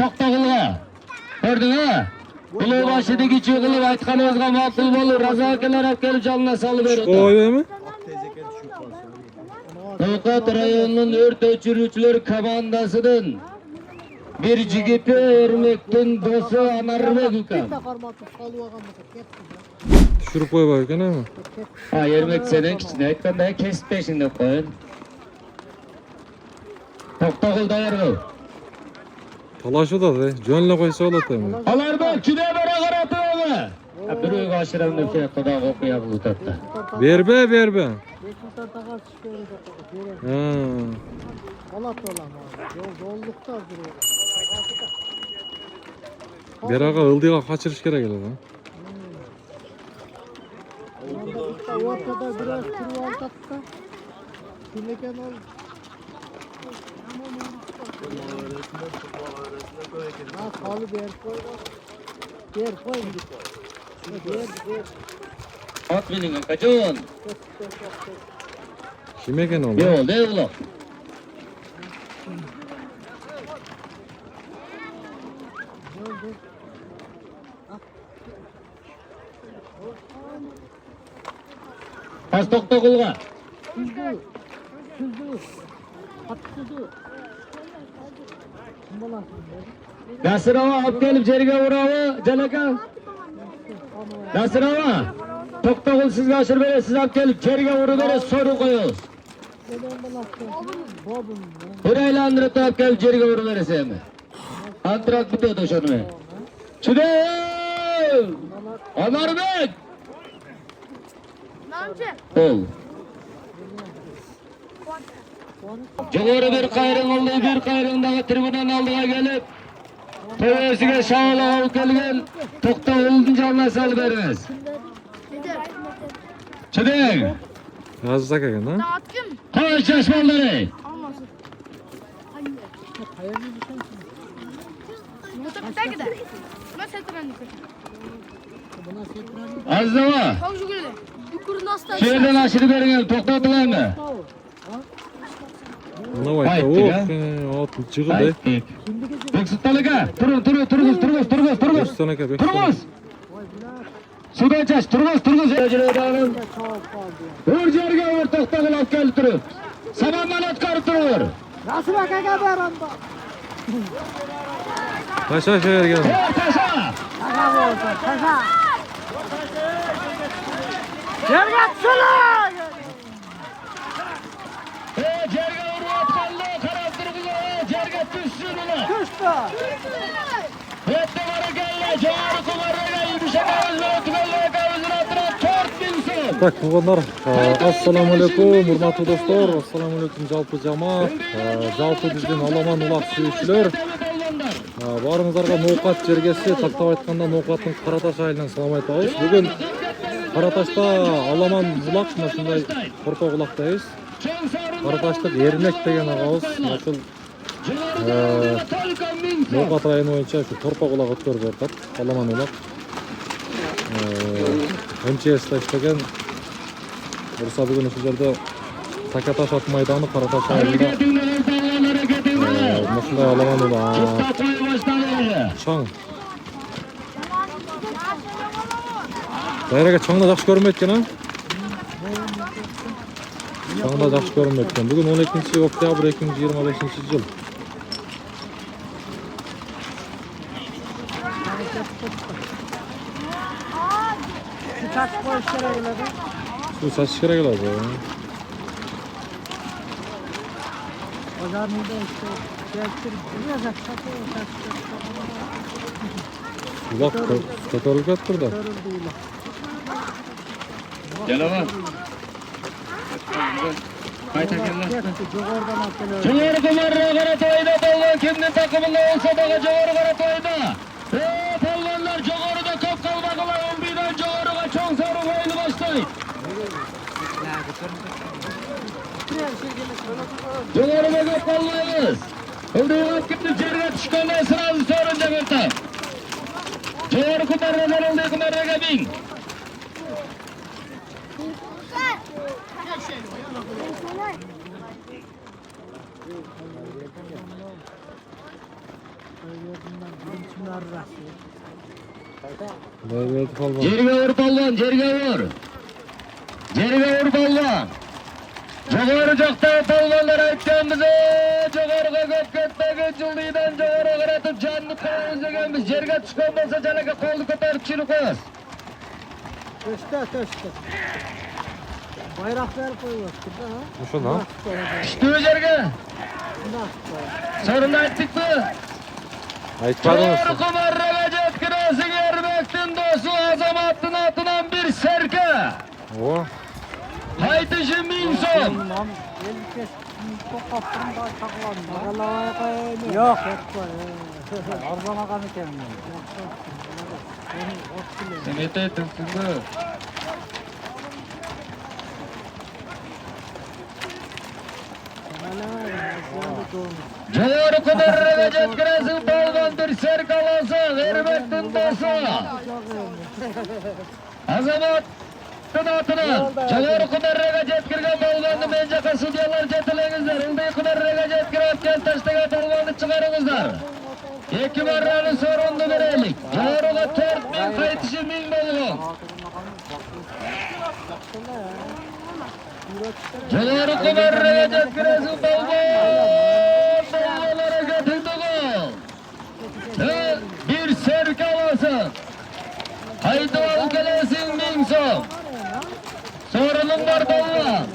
To'xtag'ilga. Ko'rdingmi? Bular boshidagi chiqilib aytganingizga ma'qul bo'lib, razokalar olib kelib jonına solib berdi. Qo'ymi? To'qat rayonining o't o'chiruvchilar komandasidan bir jigiti Ermektin do'sti Anarbek ukam. Tushirib qo'yib ekan-mi? Ha, Ermek senin kichini aytganda kesib pesingda qo'yin. To'xtag'il tayyor bo'l. Talashida-da, jonla qo'ysa olatami? Anarbek, juda bera qaratibmi? Birovga oshiram deb xudo o'qiyapti o'tatda. Berbe. Ha. Beraga ıldıga kaçırış kerak edi. Ortada biraz kuru altatta. Kimeken ol. Ha, kalı ber koy. Ber koy. Ber. At mening kaçın. Kim ekan o? Yo'q, oğlum. Pas To'xtag'ilga. Tuzlu. Attuzu. Nasirova olib kelib yerga uravi, Jalaka. Nasirova. To'xtag'il sizga oshirib berasiz, siz olib kelib yerga urib berasiz, so'rib qo'yasiz. Bir aylantirib olib kelib yerga urib berasizmi? Antrak bitadi o'shani. Chidang! Anarbek! Ol. Jo'g'ri bir qayring oldi, bir qayringdagi tribunadan oldiga kelib, to'yasiga shavla olib kelgan To'xtag'ilning jonini solib beramiz. Chidang! Yazsak ekan, ha? Qo'sh chashmonlari. Azizova. She'rdan oshirib bergan to'xtatiladi. Mana vayda, ot chiqdi. Beksultonaka, turg'iz. Turg'iz. Sudan chash, turg'iz. Bir joyga bir To'xtag'il olib kelib turib. Samandan o'tkazib tur. Nasib akaga beranda. Taşa yerga. Tasha. Tasha. Yerga tushlar. Yerga urayotganda qarab turiblar, yerga tushsin ular. Tushdi. Yetti barakalla, javob kumarraga yumshoqlar o'tganlarga o'zlariga 4000 so'm. Так, туғандар, ассаламу алейкум, урматтуу достор, ассаламу алейкум жалпы жамаат, жалпы биздин аламан улак сүйүүчүлөр. Барыңыздарга ноокат жергеси, тактап айтканда ноокаттын Караташ айылынан салам айтабыз. Бүгүн Караташта аламан улак, ушундай Торпок улактайбыз. Караташтык Эрмек деген агабыз, ушул ноокат району боюнча ушу Торпок улак өткөрүп жатат, аламан улак. МЧС'те иштеген. Бурса бүгүн ушул жерде Такаташ ат майданы Караташ айылында ушундай аламан улак чаң. Дайрага чаңда жакшы көрүнбөйт экен, а? Чаңда жакшы көрүнбөйт экен. Бүгүн 12-октябрь 2025-жыл. Saç koyuş kerak eladi. Su saçış kerak eladi. Bozornida işte keltirib, yozib satib. Ulak ko'tarilib ketdi-da. Jalaman. Qayta kellar. Jo'g'ordan olib keladi. Jo'g'ri kumarra qaratoyda bo'lgan kimning taqimida bo'lsa da jo'g'ri qaratoyda. Polvonlar jo'g'rida ko'p qolmaganlar 11 dan jo'g'riga cho'ng sariq o'yini boshlaydi. Jo'g'riga ko'p qolmaymiz. Ildiyat kimni yerga tushgandan sirasi so'rinda berta. Jo'g'ri kumarralar oldi kumarraga bing. Yerden birinci narrası. Bayberdi palvan. Жерге vur balvan, жерге vur. Жерге vur balvan. Жоғары жақтағы балвандар айтқанбыз, жоғарыға көп кетпеген жылдыйдан жоғары қаратып жанды қойыңыз дегенбіз. Жерге түскен болса жалаға қолды көтеріп жүріп қоясыз. Töşte. Bayrak verip koyuyoruz burada ha. Ошо да? Түштүү жерге. Sorunu айтtık mı? Айтпадыңыз. Жоғары құмарраға жеткіресің Ермектің досы азаматтың атынан bir serke. О, Haytışı min som. Yok. Arzamagan ekan. Sen ete ettin mi? Жоғары құмарраға жеткіресің балған bir serke alasın Ermektin dosu. Azamattın atынан жоғары құмарраға жеткірген балғанды мен жаққа судьялар жетілеңіздер. Ылдый құмарраға жеткіріп кен таштыға балғанды шығарыңыздар. Екі марраны сорунду берелик. Жоғарыға 4000, қайтышы 1000 болған. Жоғары құмарраға жеткіресің балған. Балғанлар әкетіңді қол. Bir serke alasın. Haydi al gelesin 1000 som. Sorunun var balvan.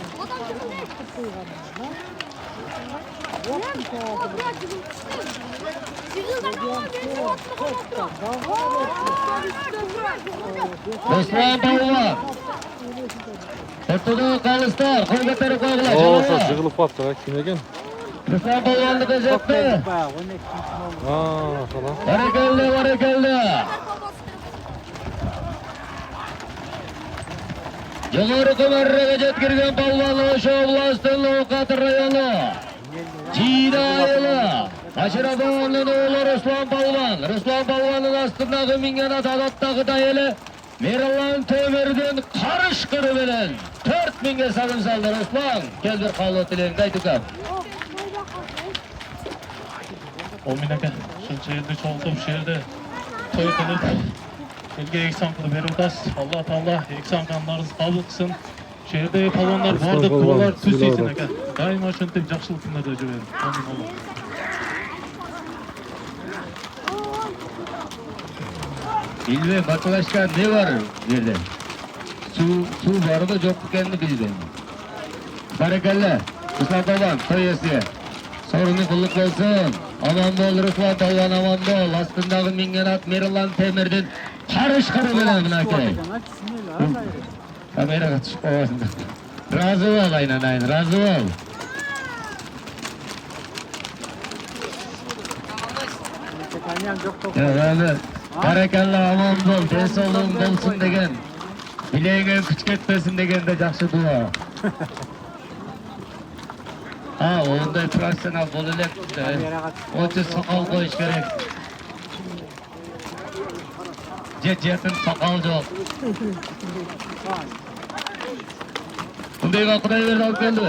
Osman balvan. Ortada kalıstar. Kol getirip koygular. ошо жыгылып калыптыр, ким экен? Osman balvandı bezetті. Ошола. Barakalla. Жоғары құмарраға жеткірген балван Ош областың Оқаты районы. Жида айылы. Ашырабауының оğlu Руслан балван. Руслан балванның астындағы минген адалаттағы дайылы. Мералан Төмірдің қарыш қыры белен 4000'e salım saldı Руслан. Gel bir қалу тілең, дайту кап. Ominaka, shuncha yerda cho'ltib shu yerda to'y qilib elga ehson qilib beribmiz. Alloh taolo ehsonlarimizni qabul qilsin. Shu yerda palvonlar bor deb ular tushaysin aka. Doimo shunday yaxshilik kunlarda yuraver. Amin. Bilmem, arkadaşlar ne var yerde? Su var mı yok mu kendi bilmem. Barakalla, Ruslan Balvan, toyası. Sorunu kulluk olsun. Aman bol Ruslan Balvan, aman bol. Astınдағы mingen at Merallan Temir'den karış kırı bilen minakay. Kameraga tushib qo'yasan. Razı ol, aynen, razı ol. Evet. Barakalla, aman bol, tesoluğun bolsun degen. Bileğine küç ketmesin degen de жақсы dua. Ha, onday profesyonel bol elek. Onca sakal koyuş gerek. Jetin sakal yok. Bundayga Құдай берді алып келді.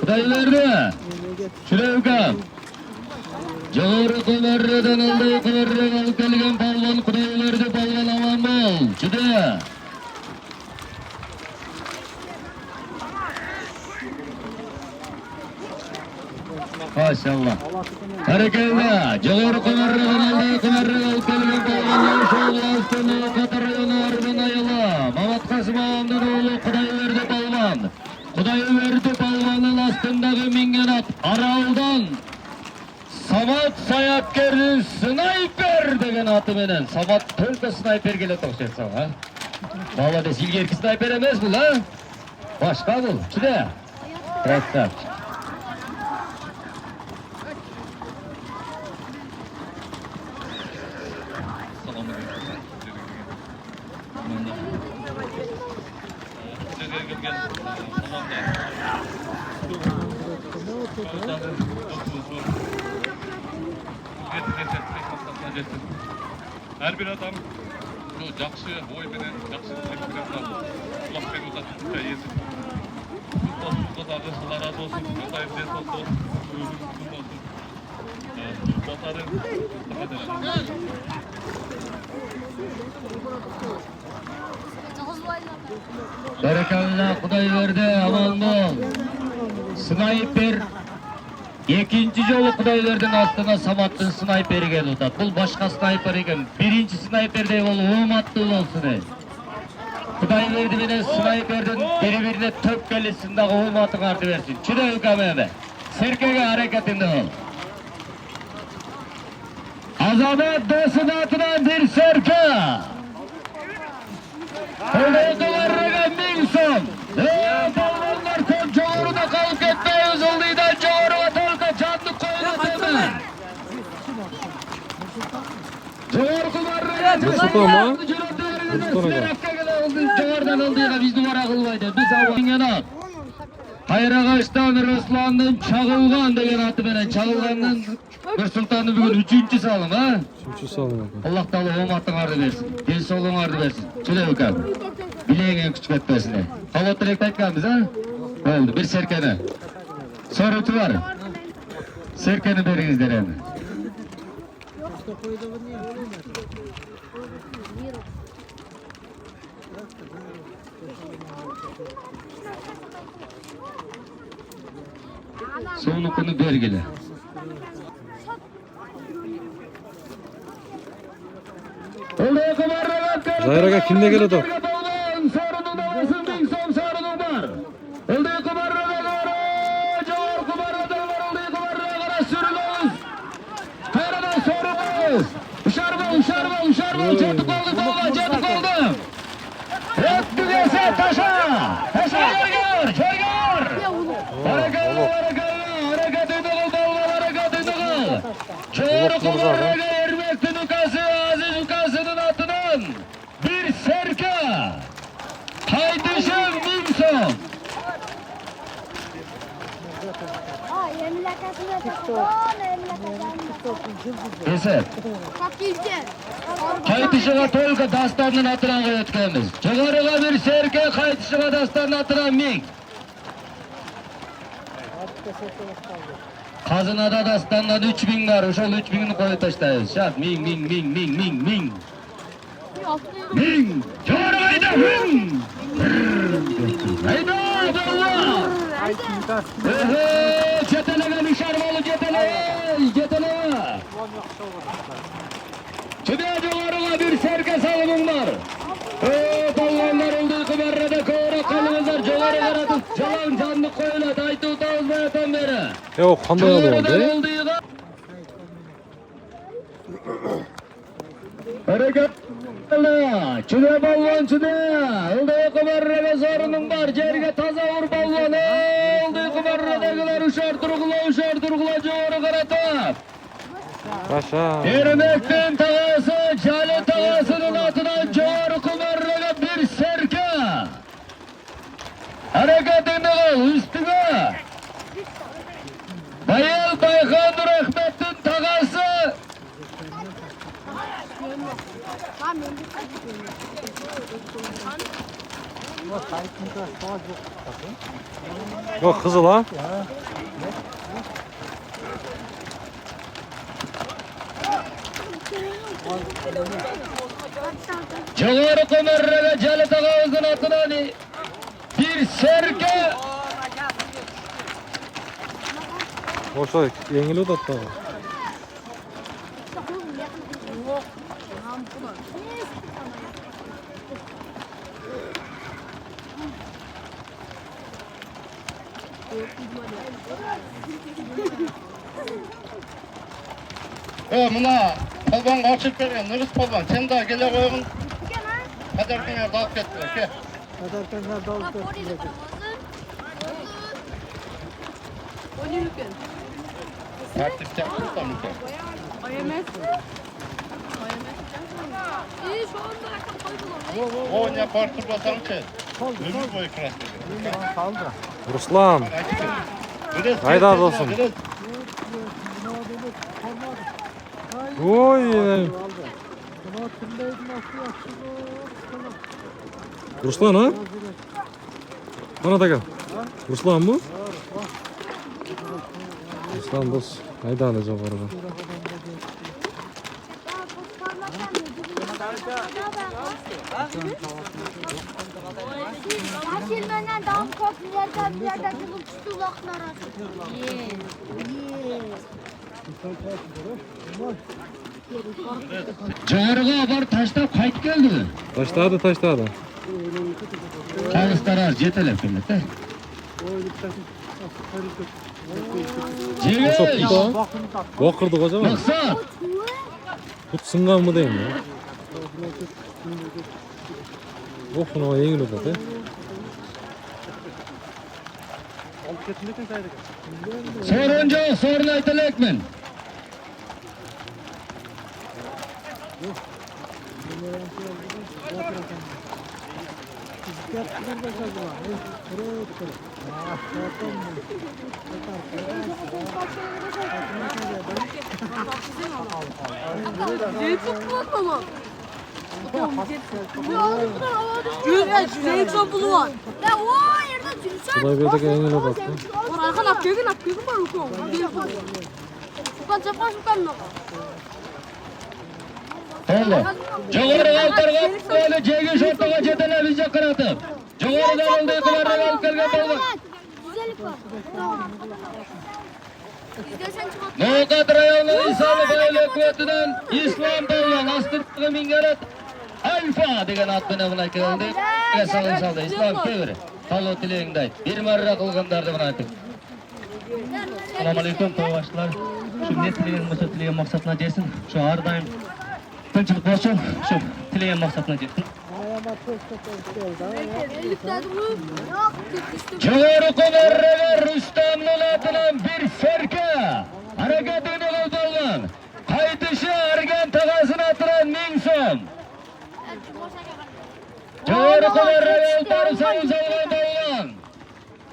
Құдай берді. Шүревкам. Жоғары құмаррадан алдай құмарраға алып келген балван Құдай берді, балван аман бол. Жүде. Maşallah. Hareketli. Жоғары құмаррадан алдай құмарраға алып келген балван Ош областының Оқаты районы Арғын айылы. Мамат Қасым ағамның оğlu Құдай берді балван. Құдай берді балванның астындағы минген ат Аралдан Самат Саяпкердің снайпер деген атыменен. Самат только снайпер келет оқшайсың, ha? Молодец, илгерки снайпер емес бұл, ha? Башқа бұл, жүде. Красавчик. Her bir adam şu жақсы ой менен жақсы тілектерін құлақ беріп жататын жайы. Құлдағы Allah razı olsun. Құдай денсаулық болсын. Өзіңіз күн болсын. Batarın. Berekallah, Xudoy berdi, aman bol. Snayper ikinci jolu Xudoylardan astına Samat'ın snayperiga o'tadi. Bu boshqa snayper ekan. Birinchi snayperdek bo'lib omadli bo'lsin. Xudoylardan bilan snayperdan bir-birine töpkelisinde omadni qardi bersin. Juda ukamama. Serkaga harakatini ol. Azamat do'stinatidan bir serka. Qo'ldagilarga 1000 so'm. Balonlar ko'p jo'g'rida qolib ketmay o'zildidan jo'g'riga to'lqa janni qo'yiladi. Jo'g'ri qumarraga Nursultonmi? jo'g'ridan oldiga bizni vara qilmaydi. Biz avvalgina Qayrag'ashdan Ruslandan Chag'ilgan degan ati bilan Chag'ilgandan Nursultonni bugun 3-salim, ha? 3-salim ekan. Alloh taolo omadni qardi bersin. Den sog'lig'ini qardi bersin. Juda ukam. Bilegen kuch ketmasin. Xavotirlik aytganmiz, ha? Bo'ldi, bir serkani. So'rovchi bor. Serkani beringizlar endi. So'nukini bergili. Zahir aka kimda keladi? Bir serka Haydışım 1000 so'm. Esat qaytishiga to'lqa dastorni atidan qo'yayotganmiz. Jo'g'riga bir serka, qaytishiga dastorni atidan 1000. Qazinada dastondan 3000 bor, o'sha 3000 ni qo'yib tashlaymiz. Shart 1000. 1000. Jo'g'riga 1000. Hayda, Allah! Chetelaga nishar bo'l, chetelaga. Juda jo'g'riga bir serka salimim bor. Balonlar oldi, qimarrada ko'ra qolingizlar, jo'g'ri qaratib, jalon jonni qo'yiladi, aytib o'tamiz bayatan beri. Yo'q, qanday bo'ldi? Harakat Juda balvon juda. Oldi qimarraga zo'rining bor, yerga toza ur balvon. Oldi qimarradagilar ushar turg'ula jo'g'ri qaratib. Rasha. Ermektin tağası, Cali tağasının atidan jo'g'ri qimarraga bir serka. Harekatini qil, ustiga. Bayal Bayxonur Ahmedning tağası. Yo'q, qizil ha? Jo'g'ri qimarraga Jali tog'amizning atidan bir serka. O'sha yengil o'tadi. Mına polvon açıp bergen Nurus polvon sen daha gele koyun. Kadarkınlar dalıp kettiler ke. Kadarkanlar dalıp kettiler. Tertip yaptın da mı ki? O ne partur basan ki? Ömür boyu kıras dedi. Ruslan. Hayda dostum. Oy. Ruslan ha? Bana da gel. Ruslan bu? Ruslan dost. Aydalı жогоруга. Aşırmenen daha çok bir yerden çıkıp çıktı ulaklar Jo'g'origa borib tashlab qaytib keldi. Таштады. Qavistara jetelab keldi. Жеңіс! Бақырды қожа ма? Мақсат! Бұт сынған мы деймін ya? Оқын оға еңіл өтеді. Sorun жоқ, sorun aytaлекмін. Құдайбердіге еңіл өтеді. Oldu. Jo'g'origa oltirib, qo'li jegi shortiga jetelab izga qaratib. Jo'g'oridan oldi, qilarga olib kelgan bo'ldi. No'qat rayoni Isolov oilasidan Islom Davlat Asturga mingalat Alfa degan ot bilan keldi. Salom saldi. Islom kevri. Talot tilingday. Bir marra qilganlarni bilan aytib. Assalomu alaykum to'yboshlar. Shu ne tilagan maqsadlar jetsin. Shu har doim tinchlik bo'lsin. Shu tilagan maqsadlar jetsin. Jo'g'ori qo'marraga Rustamning atidan bir serka. Harakatini qilgan. Qaytishi Argan tog'asini atidan 1000 so'm. Jo'g'ori qo'marraga o'ltirib salgan bo'lgan.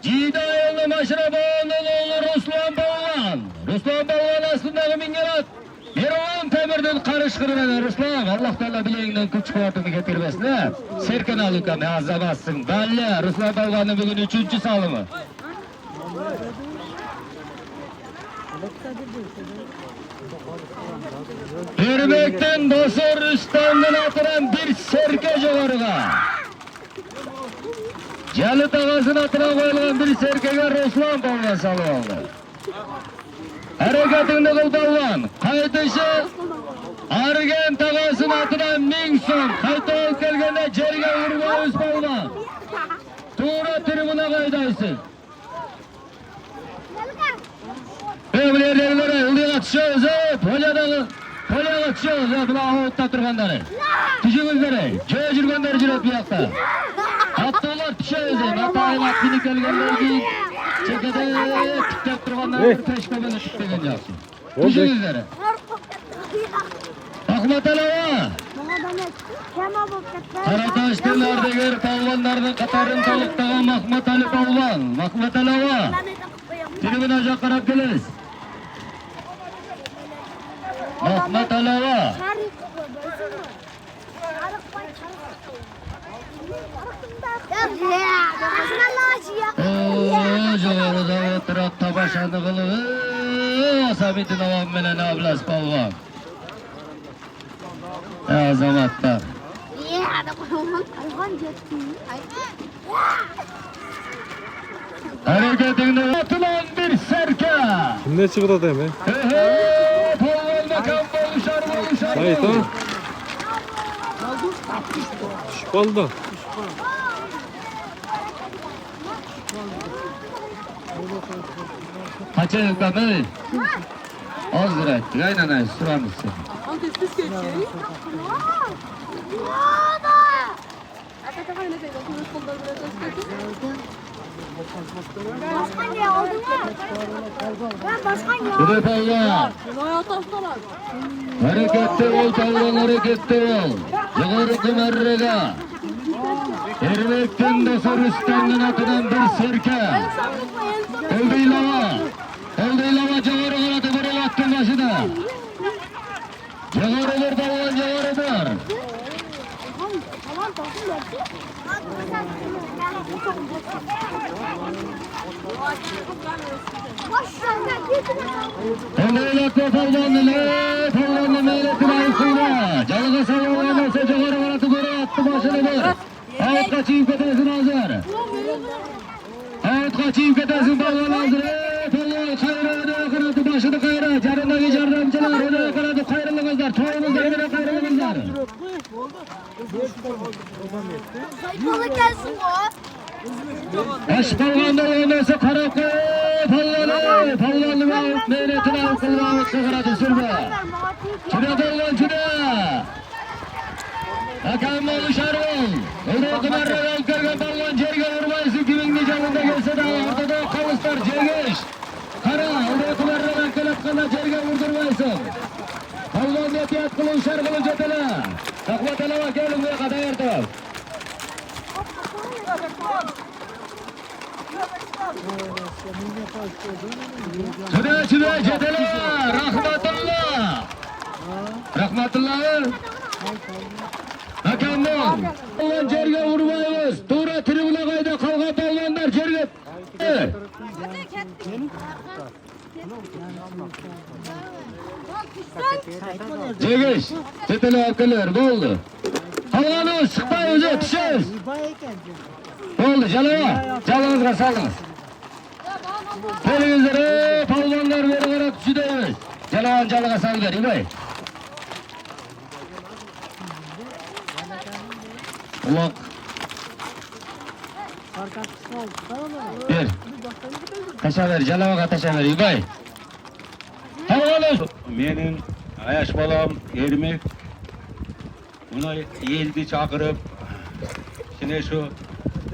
Jidayolni Mashrabonning o'g'li Ruslan bo'lgan. Ruslan bo'lgan aslidagi mingalat. Meron Temirdan qarish qilgan Ruslan. Alloh taolo bilingdan kuch-quvvatini yetirmasin. Serkanal ukam azamatsin. Balli Ruslan bo'lganning bugun 3-salimi. Erbekdan Dosor Rustamdan atidan bir serka jo'g'origa. Jali tog'asini atidan qo'yilgan bir serkaga Ruslan bo'lgan salom oldi. Harekatini qilgan. Qaytishi Argan tog'asini atidan 1000 so'm. Qayta olib kelganda jerga urib bo'lgan. To'g'ri tribunaga haydaysiz. Evlerlere uluyga tushamiz, polyaga tushamiz, bular o'tda turganlar. Tushingizlar, joy yurganlar jurab bu yoqda. Hattolar tushamiz, mataylar kuni kelganlarga chekada tiklab turganlar peshqabani tikkan yaxshi. Tushingizlar. Ahmet Alava. Qaratoshlardagi polvonlarning qatorini to'liqtagan Mahmud Ali polvon. Mahmud Alava. Tribunaga qarab kelasiz. Mahmud Alava. Jo'g'orida o'tirib tomoshabin qilib, Sabitin avam bilan ablas polvon. Azamatlar. Hareketinde atılan bir serka. Kimde çıktı değil mi? Polvon makam boluşar. Hayır tamam. Düşüp aldı. Kaça yukarı? Azdır ettik. Aynen sıramızsın. Başkan ya oldu mu? Ben başkan ya. Gide polvon. Hareketli ol polvon, hareketli ol. Jo'g'ori qo'marraga. Erbekdan Dosor Rustamning atidan bir serka. Qo'ldaylama jo'g'ori g'alati bo'layotgan boshida. Jo'g'orilar polvon jo'g'oridir. Tendeylikte Palvan'ın meyletini ayıkıyla. Calıga sayılan olsa Cevher Varat'ı göre attı başını bir. Ağıtka çiğim ketesin hazır. Ağıtka çiğim ketesin Palvan hazır. Palvan kayra ödeye kanadı başını kayra. Carındaki yardımcılar ödeye kanadı kayrılı kızlar. Çoğunuzda ödeye kayrılı kızlar. Sayfalık gelsin bu. Baş Palvan'da oynarsa Karakoy Palvan'ı. Palvan'ı meyletini ayıkıyla ağıtka kanadı sürme. Çüre Palvan çüre. Hakem oğlu Şarol. Öyle kumarlar al kergen Palvan cerge vurmayısı kimin canında gelse de ortada kalıstlar cergeş. Kara öyle kumarlar al kelepkana cerge vurdurmayısın. Palvan yetiyat kılın şarkılı cetele. Takma televa gelin ve kadar yardım. Çüre cetele. Rahmatullah. Rahmatullah. Hakem ol. Palvan cerge vurmayız. Tuğra tribüne kayda kavga palvanlar cerge. Cegeş. Cetele akılır. Ne oldu? Palvanı sıkmayı özü düşeriz. Ne oldu? Calava. Calınızga salınız. Televizörü palvanlar veri karak düşüdeyiz. Calavan calıga sal ver. İbay. Ulak. Bir. Taşa ver, Calavaga taşa ver, İbay. Palvanı. Menin ayaş balam Ermek buna eldi çakırıp şimdi şu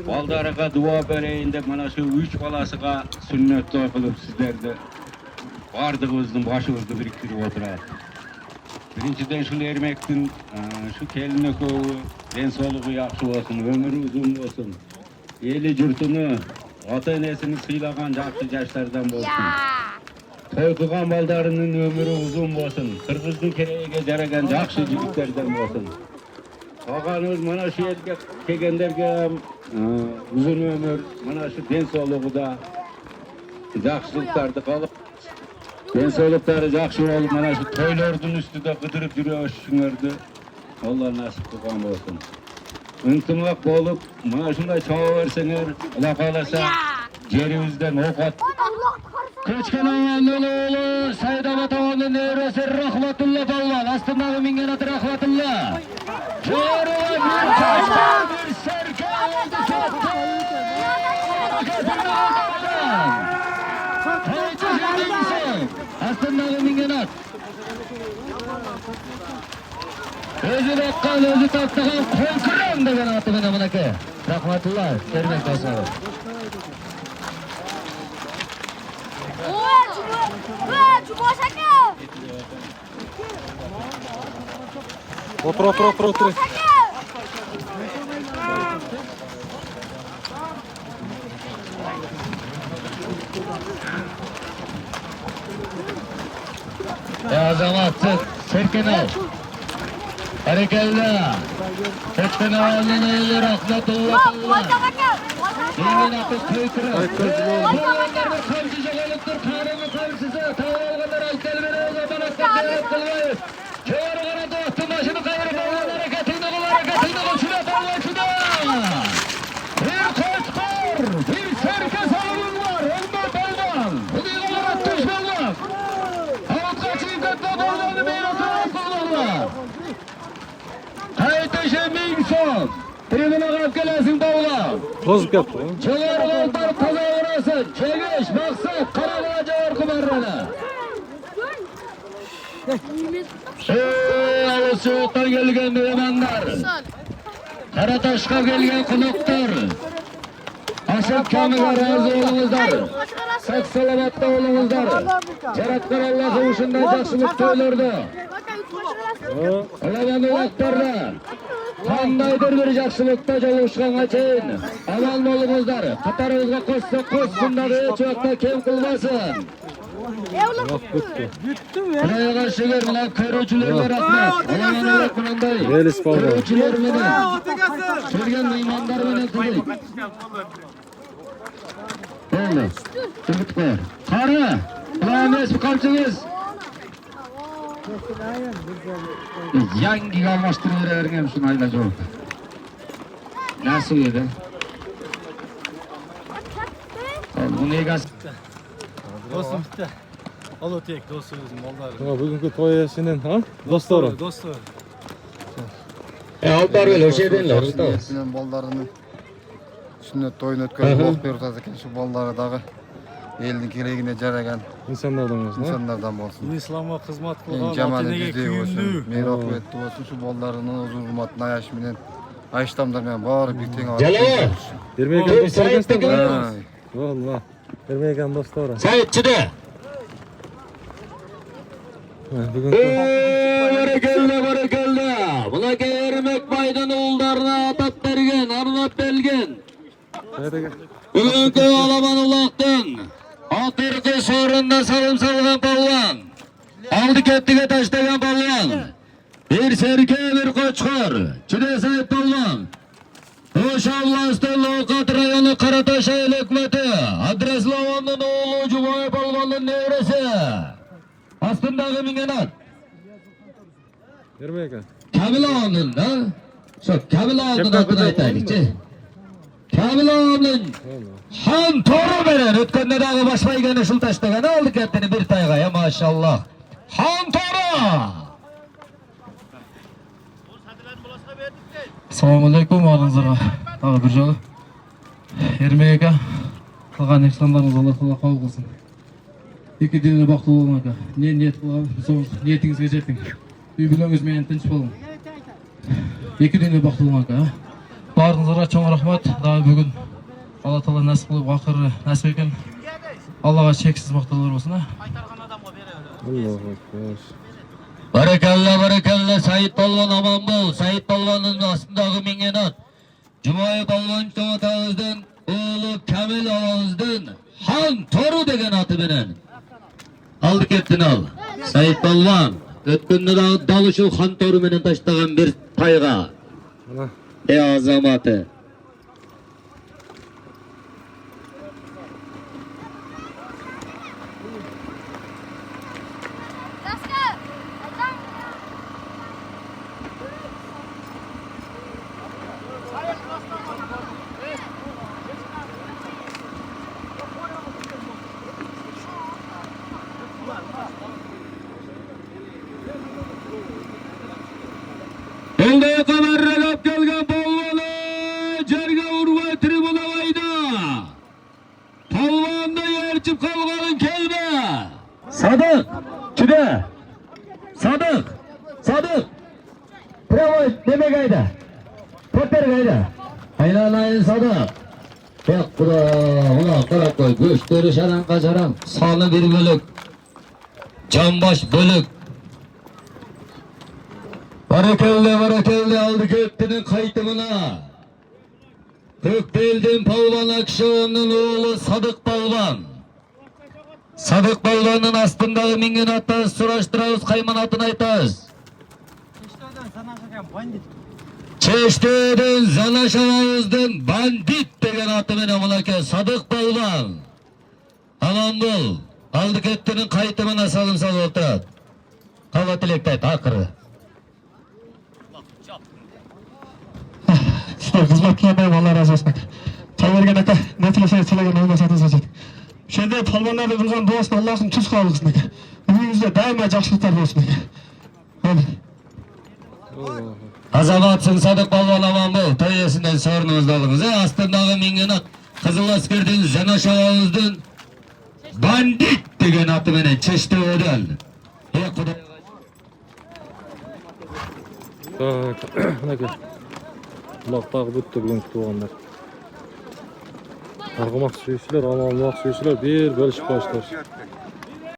baldarıga dua bereyinde mana şu 3 balasıga sünnet toy kılıp sizlerde bardığımыздın başımızды biriktirip oturат. Birinciden şu Ermek'tin şu keline kovu den soluğu yaxşı olsun, ömürü uzun olsun. Eli jurtunu, ata enesini sıylagan жақсы жаштардан болsun. Toy kılgan baldarının ömürü uzun olsun. Kırgızdın kereğine jaragan жақсы jigitlerden olsun. Ağanız mana şu yerge kelgenlerge uzun ömür, mana şu den soluğu da жақсылыктарды kalıp densolukları жақсы olup mana şu toylardın üstüde kıdırıp жүрөшүңөрдү Allah nasip kılgan olsun. Ынтымак bolup mana şunday çaba versеңер, Allah kalasa jerimizden okat. Köçken ağanın oğlu Saydabat ağanın evresi Rahmatullah Palvan. Astındağı mingen adı Rahmatullah. Çoğruğa bir kaçta bir serke oldu soktu. Astındağı mingen at. Özü bakkan, özü taktığın konkuran degen atı bana bunaki. Rahmatullah, Ermek Kasabı. Otur. Ya zaman serken al. Hareketler. Köçken ağanın oğlu Rahmatullah Palvan. Yemin akıl köykürü. Palvanlar kavcı jagalıktır, karını kavcısı. Tavalganlar alkelmene o zaman akıl kıyarıp kılmayız. Çoğarı kanadı attın başını kayırıp Palvan hareketini kıl şuna Palvan şuna. Bir koçkor, bir serke salımın var. Onda Palvan. Bu yıllar attış Palvan. Havut kaçınkatla Palvan'ı meyratına kullanma. Kayıtışı Mingson. Tribüne kalk gelesin Palvan. Bozuk yaptı. Çığır kaltar taza uğrasın. Çegeş, maksat, karalığa cağır kumarrana. Alı soğuktan gelgen mehmanlar. Karataşka gelgen konuklar. Aşık Kamil'e razı olunuzlar. Sağ salamatda olunuzlar. Ceratkar Allah kavuşundan жақсылық toylardı. Alaman ulaktarda. Kandaydır bir жақсылықta жолугушканга чейин aman bolуңуздар. Катарыбызга кошсо кошсун дагы эч убакта кем кылбасын. Ulat büttü. Buraya karşılar mı lan? Körücülerle rahmet. Allah'ın yakınındayım. Relis baldan. Körücüler mi lan? Sürgen meymanlar mı lan kızı? Oldu. Ümit koyar. Karı. Ulan esmi kamçınız. Yangi kalmaştırır ergem şunu ayla çok. Nasıl yedi? Bu ne gaz? Dostum bitti. Al o tek dostum mallar. Ha, bugünkü toy eğlencesinin ha? Dostları. Dostum. Altar öyle o şeyden lor. Sinen ballarını sünnet toyun ötközüp ok berip atат eкен. Şu ballары дагы элдин керегине жараган İnsanlardan olsun ha? insanlardan болсун. İslam'a hizmet Эң kılgan жаманы Атинеге биздей болсун, kүйүндүү. мейри окуеттүү болсун. Şu ballarının huzur hurmatына аяш менен айыштамдар менен баары бир тең алып. Jalo. Vermeyken dostlar ekensizler mi? Ha, Valla. Vermeyken dostları. Sayıtçıda. Ha, bugünkü Barakalla. Buna Ermek Baydan oğullarına atat bergen, arnap belgen. Haydi gel. Bugünkü Alaman Ulaq'tan akırkı sorunda salım salgan palvan. Aldı kettige taşlagan palvan. Bir serke bir koçkor. Çide Sayıp palvan. Oşavlas'tan Lokat rayonu Karataş ayıl hükmeti. Adres Lavan'ın oğlu Cumay palvanın nevresi. Astındağı mingenat. Vermeyken. Kamil ağanın da. Şu Kamil ağanın adını aytaylıkçı. Kamil ağanın han toru veren. Ötkende dağı başbaygani şul taştagani aldı kendini bir taygaya maşallah. Han toru. Assalamualaikum barыңызға. Тағы бір жолы. Ермек ака, қылған ихсандарыңыз Алла Тағала қабыл қылсын. Екі дүниеде бақытты болың ака. Не ниет қылған, сол ниетіңізге жеттің. Үй бүлеңіз менен тыныш болың. Екі дүниеде бақытты болың ака. Барыңызға чоң рахмат. Дағы бүгін Алла Тағала нәсіп қылып ақыры нәсіп екен. Аллаға шексіз мақтаулар болсын. Allahu Ekber. Barakalla Sayit Palvan aman bol. Sayit Palvan'ın aslındağı mingenat. Cumay Palvan çoğatağızdan oğlu Kamil ağızdan Han Toru degen atı benen. Aldık ettin al. Sayit Palvan. Ötkünde dağı dalışı Han Toru menen taştağın bir tayga. Ana. Azamatı. Eldeye kadar regap gelgen palvanı cerge urvay tribuna vayda. Palvanda yerçip kalganın kelbe. Sadık, çüde. Sadık. Pravoy deme gayda. Potter gayda. Aylanayın Sadık. Bak bura, ulan kara koy. Göçleri şaran kaçaran. Sanı bir bölük. Canbaş bölük. Barakelle aldık öttünün kayıtımına. Kökbel'den Palvan Akşağı'nın oğlu Sadık Palvan. Sadık Palvan'ın astındağı mingen ataz, suraştırağız kayman atını aytaz. Çeşte'den Zanaşavağız'dan bandit degen atı menen mulake Sadık Palvan. Aman bol. Aldık öttünün kayıtımına salım salı oturat. Kava tilektayt akırı. Hizmetlerine Allah razı olsun. Tavırgen aka, ne tilese tilegen olmasatınız hocam. Şeyde palvanlarda durgan duasın Allah'ın tuz kalmışsın aka. Önünüzde daima жақсылықтар болсын aka. Hadi. Azamatsın Sadık Palvan aman bol. Toyesinden sorunuzda alınız. Astındağı mingenat. Kızıl askerden Zanaşavağız'dan bandit degen atı menen Çeşte ödel. Tak. Ana gel. Ulaqtағы bütті bugünkü tuğanlar. Argımaq suyuşlar, amalmaq suyuşlar bir bölüşüp başlar.